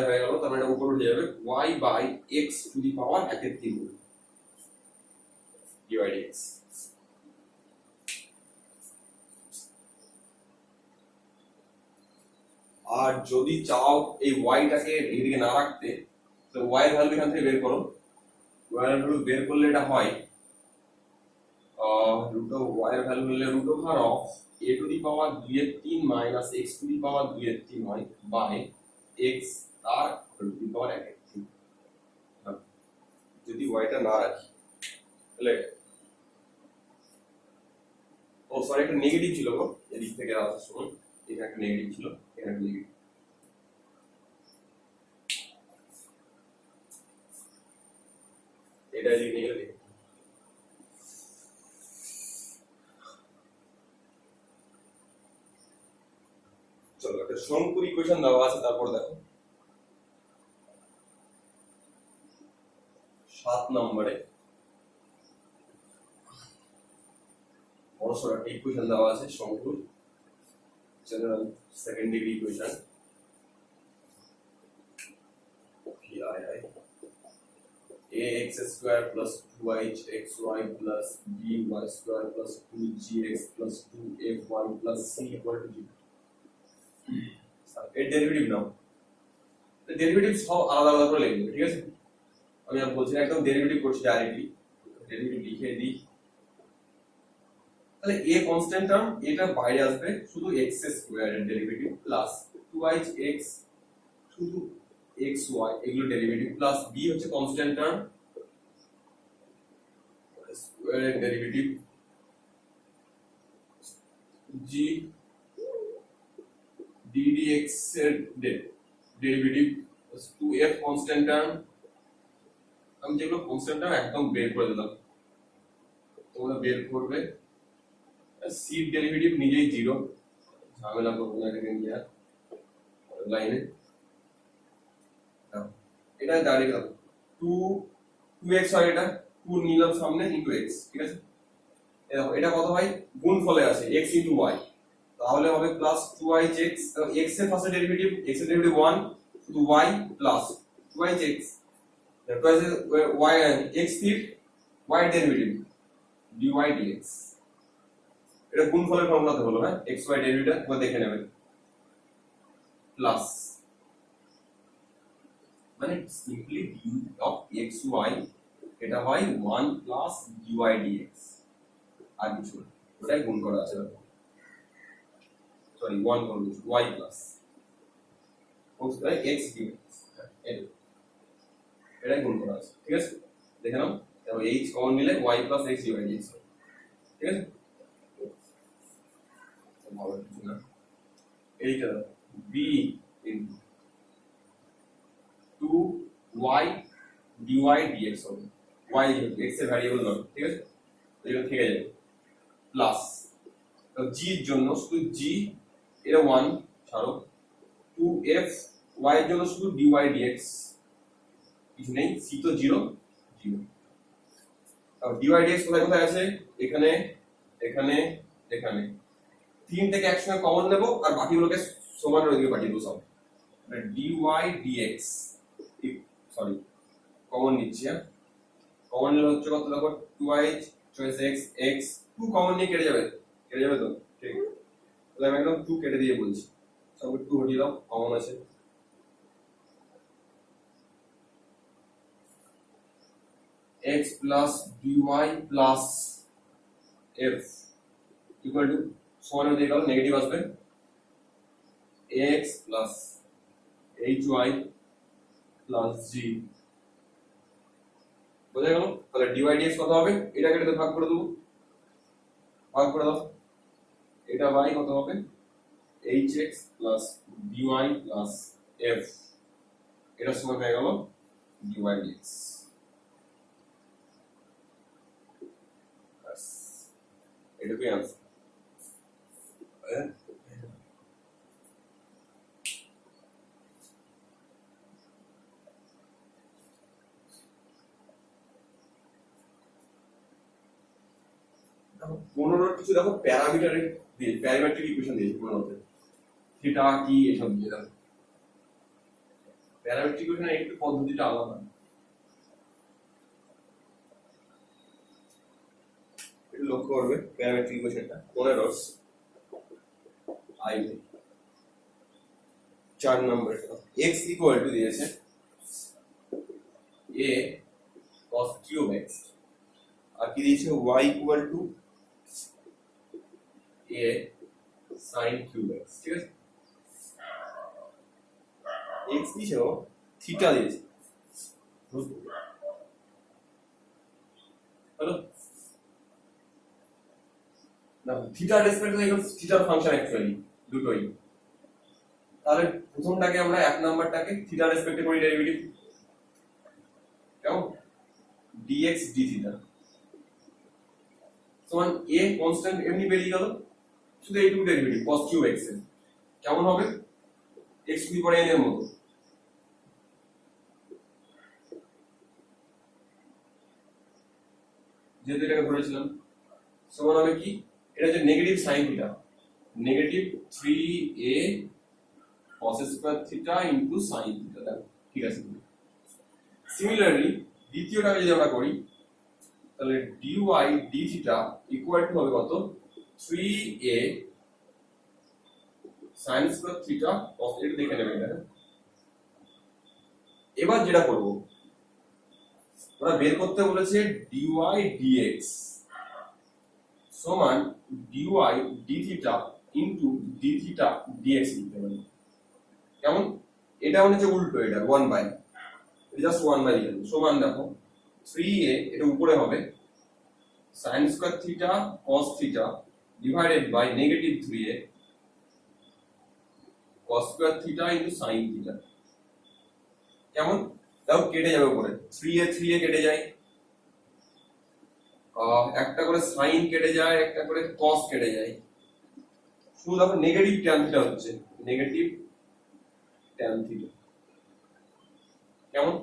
হয়ে গেল, তার মানে এটা উপরে উঠে যাবে y by x to the power 1 এর 3 dy dx। আর যদি চাও এই y টাকে এদিকে না রাখতে, তো y এর ভ্যালু এখান থেকে বের করো, y এর ভ্যালু বের করলে এটা হয় রুট অফ y এর ভ্যালু হলে root over of a to the power 2 এর 3 minus x to the power 2 এর 3 হয় বাই x তার টু দি পাওয়ার 1 এর 3। যদি y টা না রাখি তাহলে ও সরি একটা নেগেটিভ ছিল গো, এদিক থেকে আসার সময় এখানে একটা নেগেটিভ ছিল, এখানে একটা নেগেটিভ, এটা এদিকে নিয়ে গেলে চলো একটা শঙ্কুর ইকুয়েশন দেওয়া আছে, তারপর দেখো 7 নম্বরে বড়সড় একটা ইকুয়েশন দেওয়া আছে শঙ্কুর general second degree equation. ax square plus 2hxy plus by square plus 2gx plus 2fy plus c equal to 0। এর ডেরিভেটিভ নাও, ডেরিভেটিভ সব আলাদা আলাদা করে লিখবে, ঠিক আছে। আমি আর বলছি না, একদম ডেরিভেটিভ করছি ডাইরেক্টলি, ডেরিভেটিভ লিখে দিই। তাহলে a কনস্ট্যান্ট টার্ম, এটা বাইরে আসবে, শুধু x স্কয়ার এর ডেরিভেটিভ প্লাস 2hx শুধু xy এগুলো ডেরিভেটিভ প্লাস b হচ্ছে কনস্ট্যান্ট টার্ম স্কয়ার এর ডেরিভেটিভ g ddx এর ডেরিভেটিভ 2f কনস্ট্যান্ট টার্ম। আমি যেগুলো কনস্ট্যান্ট টার্ম একদম বের করে দিলাম, তোমরা বের করবে। c ডেরিভেটিভ নিজেই 0, ঝামেলা করব না এটাকে নিয়ে লাইনে। এটা ডাইরেক্ট 2x হয়, এটা 2 নিলাম সামনে ইনটু x, ঠিক আছে। দেখো এটা কত হয়, গুণফলে আছে x ইনটু y, তাহলে হবে প্লাস 2hx, x এর ফার্স্ট ডেরিভেটিভ, x এর ডেরিভেটিভ 1 শুধু y প্লাস 2hx, তারপরে y x এর y ডেরিভেটিভ dy dx। এটা গুণফলের ফর্মুলাতে হলো, হ্যাঁ x y ডেরিভেটিভ তোমরা দেখে নেবে, প্লাস মানে simply du of x y এটা হয় 1 প্লাস dy dx, আর কিছু না, ওটাই গুণ করা আছে, সরি 1 করব y প্লাস x dx, এটাই গুণ করা আছে, ঠিক আছে। দেখে নাও, তারপর h কমন নিলে y plus x dy dx, ঠিক আছে। ভালো কিছু না, এইটা b into 2y dy dx হবে, y যেহেতু x এর ভ্যারিয়েবল নয়, ঠিক আছে, এটা থেকে যাবে প্লাস g এর জন্য শুধু g এর 1 ছাড়ো, 2f y এর জন্য শুধু dy dx, কিছু নেই, c তো 0 0। তারপর dy dx কোথায় কোথায় আছে, এখানে এখানে এখানে, 3 থেকে একসঙ্গে কমন নেব আর বাকিগুলোকে সমানের ওইদিকে পাঠিয়ে দেবো সব, dy dx সরি কমন নিচ্ছি, হ্যাঁ কমন নিলে হচ্ছে কত দেখো 2h choice x x 2 common নিয়ে কেটে যাবে তো, ঠিক। তাহলে আমি একদম 2 কেটে দিয়ে বলছি, সব 2 হটিয়ে দাও, কমন আছে x plus dy plus f equal to সমান হয়ে গেল, নেগেটিভ আসবে x plus hy plus g বোঝা গেল? তাহলে dy dx কত হবে? এটাকে এটাতে ভাগ করে দেবো, ভাগ করে দাও, এটা y কত হবে? hx plus dy plus f, এটা সমান হয়ে গেল dy dx। বাস, এটুকুই আনসার। পনেরোর কিছু দেখো প্যারামিটারের দিয়ে প্যারামেট্রিক ইকুয়েশন দিয়েছে পনেরোতে, থিটা কি এসব দিয়ে দেখো। প্যারামেট্রিক ইকুয়েশনের একটু পদ্ধতিটা আলাদা, একটু লক্ষ্য করবে প্যারামেট্রিক ইকুয়েশনটা। 15 আই 4 নম্বরে x ইকুয়াল টু দিয়েছে a cos cube x, আর কি দিয়েছে y equal to a sin cube x, ঠিক আছে? x দিয়েছে ও থিটা দিয়েছে, হলো না? থিটা রেসপেক্ট হয়ে গেল থিটার ফাংশন অ্যাকচুয়ালি দুটোই। তাহলে প্রথমটাকে আমরা এক নাম্বারটাকে থিটা রেসপেক্টে করি ডেরিভেটিভ, কেমন? dx d থিটা সমান a কনস্ট্যান্ট এমনি বেরিয়ে গেল, শুধু এইটুকু ডেরিভেটিভ cos cube x এর কেমন হবে? x to the power n এর মতো। যেহেতু এটাকে ধরেছিলাম সমান হবে কি? এটা হচ্ছে negative sine theta, negative 3a cos square theta into sine theta, ঠিক আছে? সিমিলারলি দ্বিতীয়টাকে যদি আমরা করি তাহলে dy d theta equal to হবে কত? 3a sin square theta cos, এটা দেখে নেবেন এটা। এবার যেটা করব, ওরা বের করতে বলেছে dy dx সমান dy d theta into d theta dx লিখতে পারি, কেমন? এটা হচ্ছে উল্টো, এটা 1 বাই, এটা জাস্ট 1 বাই লিখে দেব, সমান দেখো 3a, এটা উপরে হবে sin square theta cos theta divided by negative 3a cos square theta into sin theta, কেমন? দাও কেটে যাবে উপরে 3a কেটে যায়, একটা করে sin কেটে যায়, একটা করে cos কেটে যায়, শুধু দেখো নেগেটিভ tan থিটা হচ্ছে, নেগেটিভ tan থিটা, কেমন?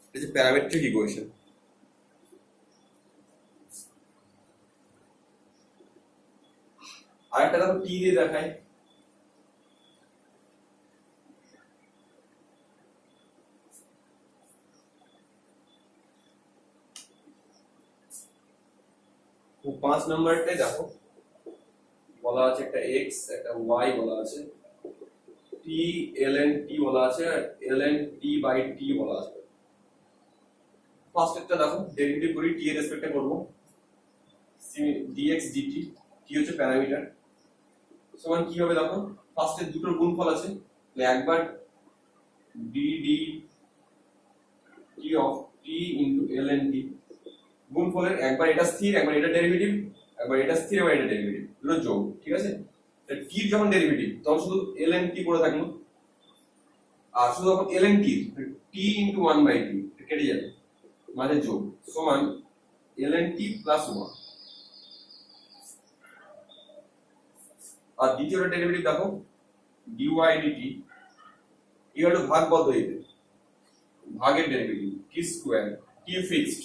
এটা হচ্ছে প্যারামেট্রিক ইকুয়েশন। আরেকটা দেখো t দিয়ে দেখায়, তো 5 নম্বরটাই দেখো বলা আছে একটা x একটা y বলা আছে, t ln t বলা আছে, আর ln t বাই t বলা আছে। ফার্স্ট একটা দেখো ডেরিভেটিভ করি, t এর রেসপেক্টে করব, dx dt, t হচ্ছে প্যারামিটার, সমান কি হবে দেখো, ফার্স্টে দুটোর গুণফল আছে, তাহলে একবার d d t of t into ln t, গুণফলের একবার এটা স্থির, একবার এটা ডেরিভেটিভ, একবার এটা স্থির, একবার এটা ডেরিভেটিভ, দুটো যোগ, ঠিক আছে? তাহলে t যখন ডেরিভেটিভ তখন শুধু ln t পড়ে থাকলো, আর শুধু যখন ln t t into 1 by t কেটে যাবে, মাঝে যোগ, সমান ln t প্লাস 1। আর দ্বিতীয়টা ডেরিভেটিভ দেখো dy dt ইকুয়াল টু ভাগ পদ্ধতিতে, ভাগের derivative t square, t fixed,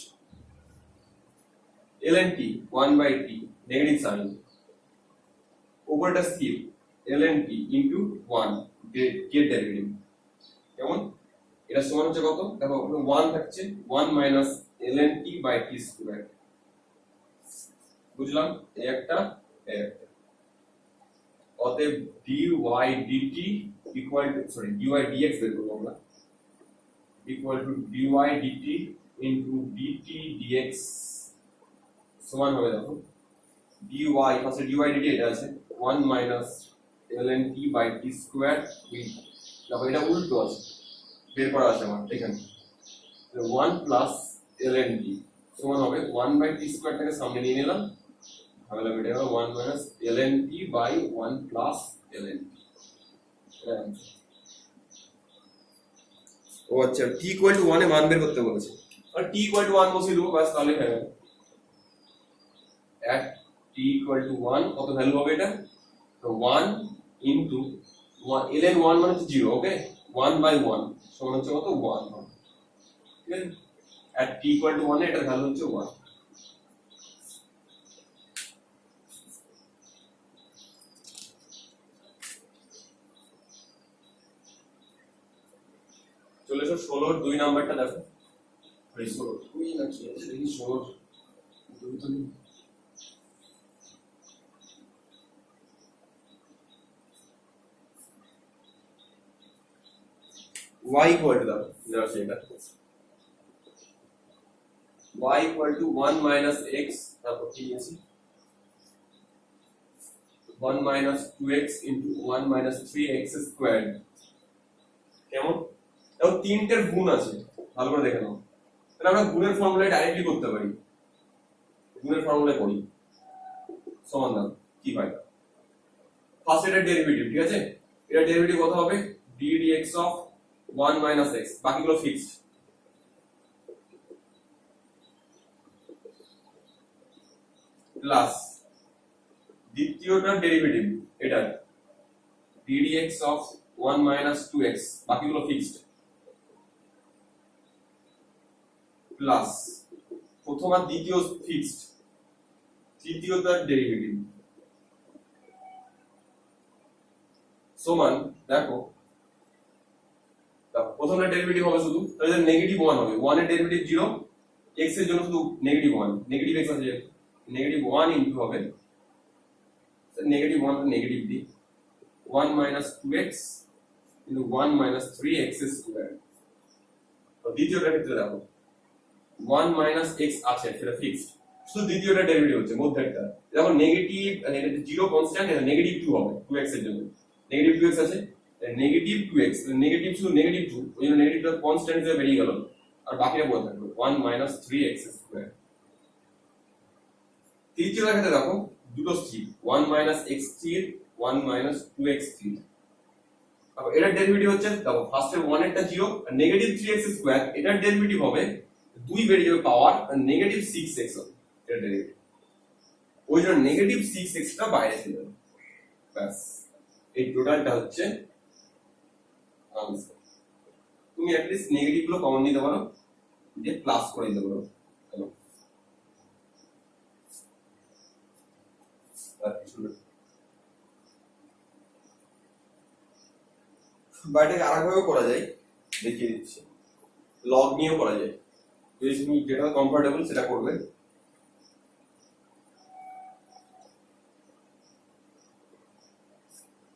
ln t 1 by t negative sign, উপরটা স্থির ln t ইনটু 1 কে ডেরিভেটিভ, কেমন? এটা সমান হচ্ছে কত দেখো, 1 থাকছে, 1 minus ln t by t square, বুঝলাম? এই একটা এই একটা, অতএব dy dt equal to sorry dy dx বের করব আমরা, equal to dy dt into dt dx সমান হবে দেখো dy, ফার্স্টে dy dt এটা আছে 1 minus ln t by t square with, দেখো এটা উল্টো আছে, বের করা আছে আমার এখানে 1 প্লাস ln t সমান হবে 1 বাই t স্কয়ারটাকে সামনে নিয়ে নিলাম তাহলে এটা হবে 1 minus ln t by 1 plus ln t ও আচ্ছা t ইকুয়াল টু 1 এ মান বের করতে বলেছে আর t ইকুয়াল টু 1 বসিয়ে দেবো বাস তাহলে হয়ে যাবে at t ইকুয়াল টু 1 কত ভ্যালু হবে এটা তো 1 ইনটু 1 ln 1 মানে হচ্ছে 0 ওকে 1 বাই 1 সমান হচ্ছে কত 1 হবে ঠিক আছে at t ইকুয়াল টু 1 এটার ভ্যালু হচ্ছে 1 চলে এসো 16 এর 2 নাম্বারটা দেখো এই 16 2 নাকি দেখি 16 2 তো নেই y equal to দাও সেটা y equal to 1 minus x তারপর কি আছে 1 minus 2x into 1 minus 3x squared কেমন এখন তিনটের গুণ আছে ভালো করে দেখে নাও তাহলে আমরা গুণের ফর্মুলা ডাইরেক্টলি করতে পারি গুণের ফর্মুলা করি সমান দাও কি পাই ফার্স্ট এর ডেরিভেটিভ ঠিক আছে এটা ডেরিভেটিভ কত হবে d dx of 1 minus x বাকিগুলো ফিক্সড প্লাস দ্বিতীয়টার ডেরিভেটিভ এটা d dx of 1 minus 2x বাকিগুলো ফিক্সড প্লাস প্রথম আর দ্বিতীয় ফিক্সড তৃতীয়টার ডেরিভেটিভ সমান দেখো প্রথমটা ডেরিভেটিভ হবে শুধু তাহলে নেগেটিভ 1 হবে 1 এর ডেরিভেটিভ 0 x এর জন্য শুধু নেগেটিভ 1 নেগেটিভ x আছে নেগেটিভ 1 ইনটু হবে নেগেটিভ 1 নেগেটিভ দি 1 minus 2x into 1 minus 3x squared তো দ্বিতীয়টার ক্ষেত্রে দেখো 1 minus x আছে সেটা ফিক্সড শুধু দ্বিতীয়টা ডেরিভেটিভ হচ্ছে মধ্যেরটা যখন নেগেটিভ 0 কনস্ট্যান্ট এটা নেগেটিভ 2 হবে 2x এর জন্য নেগেটিভ 2x আছে নেগেটিভ 2x নেগেটিভ শুধু নেগেটিভ 2 ওই জন্য নেগেটিভটা কনস্ট্যান্ট হিসেবে বেরিয়ে গেল আর বাকিটা পড়ে থাকবে 1 minus 3x squared তৃতীয়টার ক্ষেত্রে দেখো দুটো স্থির 1 minus x স্থির 1 minus 2x স্থির আবার এটার ডেরিভেটিভ হচ্ছে দেখো ফার্স্টের 1 এরটা 0 আর নেগেটিভ 3x স্কয়ার এটার ডেরিভেটিভ হবে 2 বেরিয়ে যাবে পাওয়ার আর নেগেটিভ 6x হবে এটার ডেরিভেটিভ ওই জন্য নেগেটিভ 6x টা বাইরে চলে যাবে ব্যাস এই টোটালটা হচ্ছে আনসার তুমি অ্যাট লিস্ট নেগেটিভ গুলো কমন নিতে পারো দিয়ে প্লাস করে দিতে পারো চলো বা এটাকে আরেকভাবেও করা যায় দেখিয়ে দিচ্ছি লগ নিয়েও করা যায় যদি তুমি যেটা কমফোর্টেবল সেটা করবে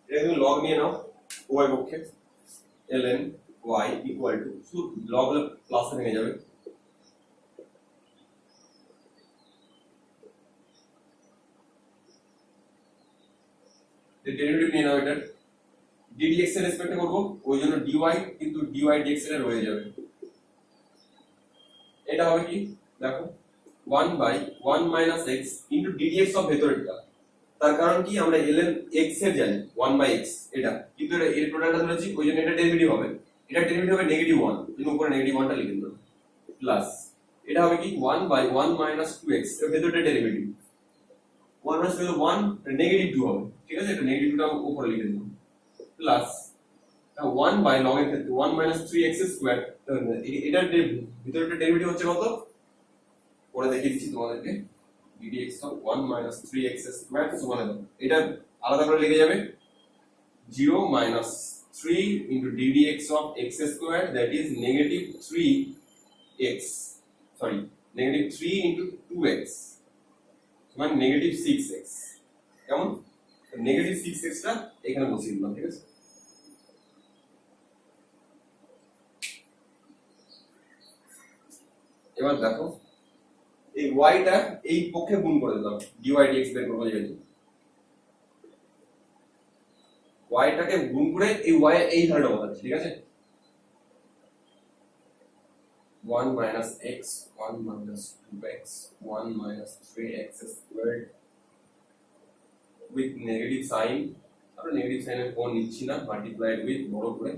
এটা তুমি লগ নিয়ে নাও উভয় পক্ষে ln y ইকুয়াল টু শুধু লগ প্লাস ভেঙে যাবে ডেরিভেটিভ নিয়ে নাও এটার ddx এর রেসপেক্টে করব ওই জন্য dy কিন্তু dy dx এর রয়ে যাবে এটা হবে কি দেখো 1 by 1 minus x into ddx of ভেতরেরটা তার কারণ কি আমরা ln x এর জানি 1 বাই x এটা কিন্তু এটা এর টোটালটা ধরেছি ওই জন্য এটা ডেরিভেটিভ হবে এটা ডেরিভেটিভ হবে নেগেটিভ 1 কিন্তু উপরে নেগেটিভ 1 টা লিখে দাও প্লাস এটা হবে কি 1 বাই 1 মাইনাস 2x এর ভেতরেরটা ডেরিভেটিভ 1 মাইনাস 1 নেগেটিভ 2 হবে ঠিক আছে এটা নেগেটিভ 2 টা উপরে লিখে দাও প্লাস 1 বাই log এর ক্ষেত্রে 1 মাইনাস 3x স্কয়ার এটার ভিতরেরটা ডেরিভেটিভ হচ্ছে কত পরে দেখিয়ে দিচ্ছি তোমাদেরকে ddx of 1 minus 3x square সমান এটা আলাদা করে লিখে যাবে 0 minus 3 into ddx of x square that is negative 3x sorry negative 3 into 2x সমান negative 6x কেমন নেগেটিভ 6x টা এখানে বসিয়ে দিলাম ঠিক আছে এবার দেখো এই y টা এই পক্ষে গুণ করে দিলাম dy dx বের করব যেহেতু y টাকে গুণ করে এই y এই ধারটা বসাচ্ছি ঠিক আছে 1 minus x, 1 minus 2x, 1 minus 3x squared with negative sign. আমরা নেগেটিভ সাইনের কোণ নিচ্ছি না, মাল্টিপ্লাইড উইথ বড় করে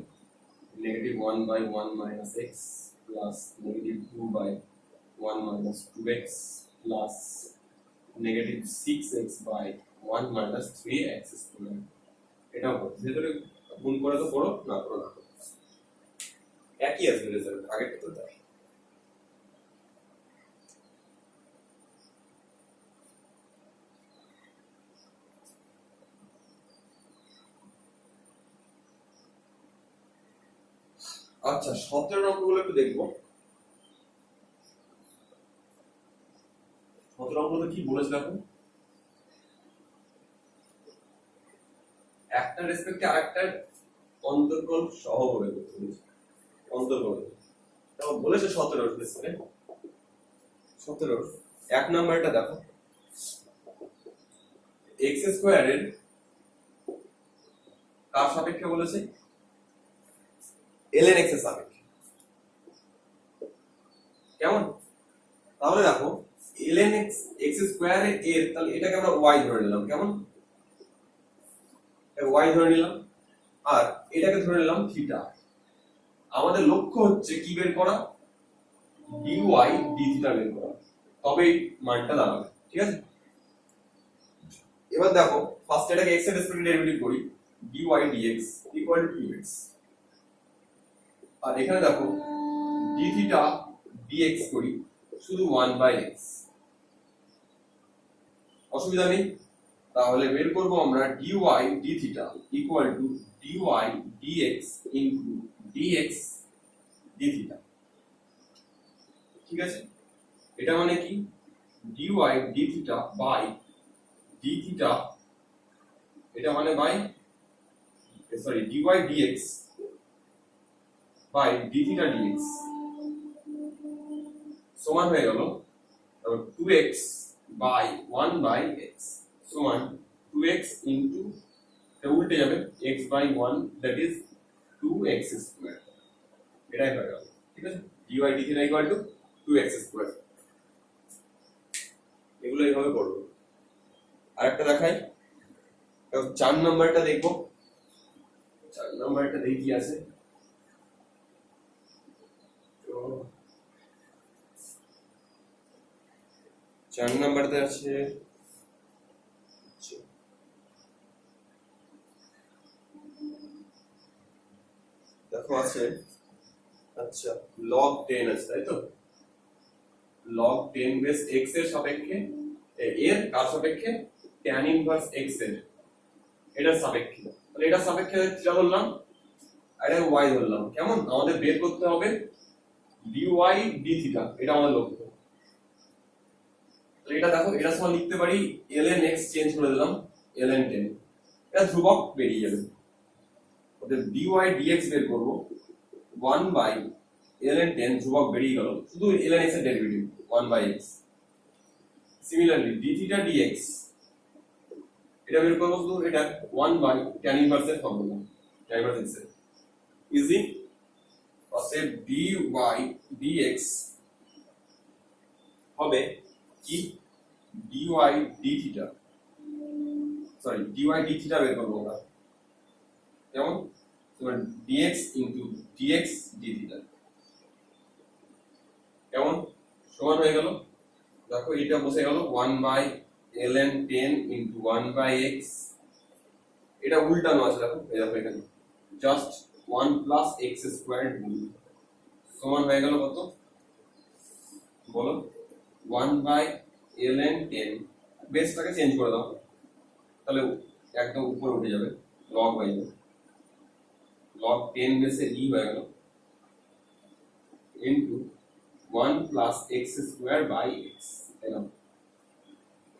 negative 1 by 1 minus x plus negative 2 by 1 minus 2x plus negative 6x by 1 minus 3x squared. এটা হবে ভেতরে গুণ করে তো করো, না করো না একই আসবে রেজাল্ট আগের তো তাই। আচ্ছা 17 অঙ্কগুলো একটু দেখবো। 17 অঙ্কগুলো কি বলেছে দেখো, একটা রেসপেক্টে আরেকটার অন্তর্কোণ সহ করে করতে বলেছে, অন্তর্কোণ তাও বলেছে 17 রেসপেক্টে। 17 এক নাম্বারটা দেখো, x স্কয়ারের কার সাপেক্ষে বলেছে, ln x এর সাপেক্ষে। কেমন, তাহলে দেখো ln x স্কয়ার এর, তাহলে এটাকে আমরা y ধরে নিলাম, কেমন y ধরে নিলাম, আর এটাকে ধরে নিলাম থিটা। আমাদের লক্ষ্য হচ্ছে কি বের করা, dy dθ বের করা, তবেই মানটা দাঁড়াবে, ঠিক আছে। এবার দেখো ফার্স্ট এটাকে x এর রেসপেক্টে ডেরিভেটিভ করি, dy dx equal two 2x, আর এখানে দেখো dθ dx করি শুধু 1/x, অসুবিধা নেই। তাহলে বের করব আমরা dy dθ equal to dy dx into dx dθ, ঠিক আছে। এটা মানে কি, dy dθ বাই dθ, এটা মানে by sorry dy dx by dθ dx সমান হয়ে গেল 2x বাই 1/x সমান 2x ইনটু, উল্টে যাবে x by 1 that is 2x square, এটাই হয়ে গেল, ঠিক আছে। dy dθ equal to 2x square, এগুলো এইভাবে করব। আরেকটা দেখাই, 4 নাম্বারটা দেখবো। 4 নাম্বারটা দেখি কি আছে। 4 নাম্বারতে আছে, দেখো আছে, আচ্ছা log 10 আছে, তাই তো, log 10 বেস x এর সাপেক্ষে, এর কার সাপেক্ষে, tan ইনভার্স x এর, এটার সাপেক্ষে, তাহলে এটার সাপেক্ষে থিটা ধরলাম আর এটা y ধরলাম, কেমন। আমাদের বের করতে হবে dy dθ, এটা আমাদের লক্ষ্য। তাহলে এটা দেখো, এটা সমান লিখতে পারি ln x, চেঞ্জ করে দিলাম ln 10, এটা ধ্রুবক বেরিয়ে যাবে। ওদের dy dx বের করব 1/ln 10, ধ্রুবক বেরিয়ে গেল, শুধু ln x এর derivative 1/x। Similarly dθ dx, এটা বের করব শুধু এটা 1/tan ইনভার্স এর ফর্মুলা, tan ইনভার্স x এর ইজি, অতএব dy dx হবে কি, dy dθ, sorry dy dθ বের করব আমরা, কেমন, তোমার dx into dx dθ, কেমন, সমান হয়ে গেল। দেখো এটা বসে গেল 1/ln 10 into 1/x, এটা উল্টানো আছে, দেখো এই দেখো এখানে জাস্ট 1 plus x squared সমান হয়ে গেল কত বলো, 1/ln 10, বেসটাকে চেঞ্জ করে দাও, তাহলে একদম উপরে উঠে যাবে, log হয়ে যাবে, log 10 বেসে e হয়ে গেল into 1 plus x square by x, তাই না,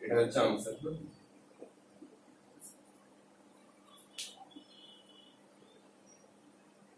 এটা হচ্ছে আনসার।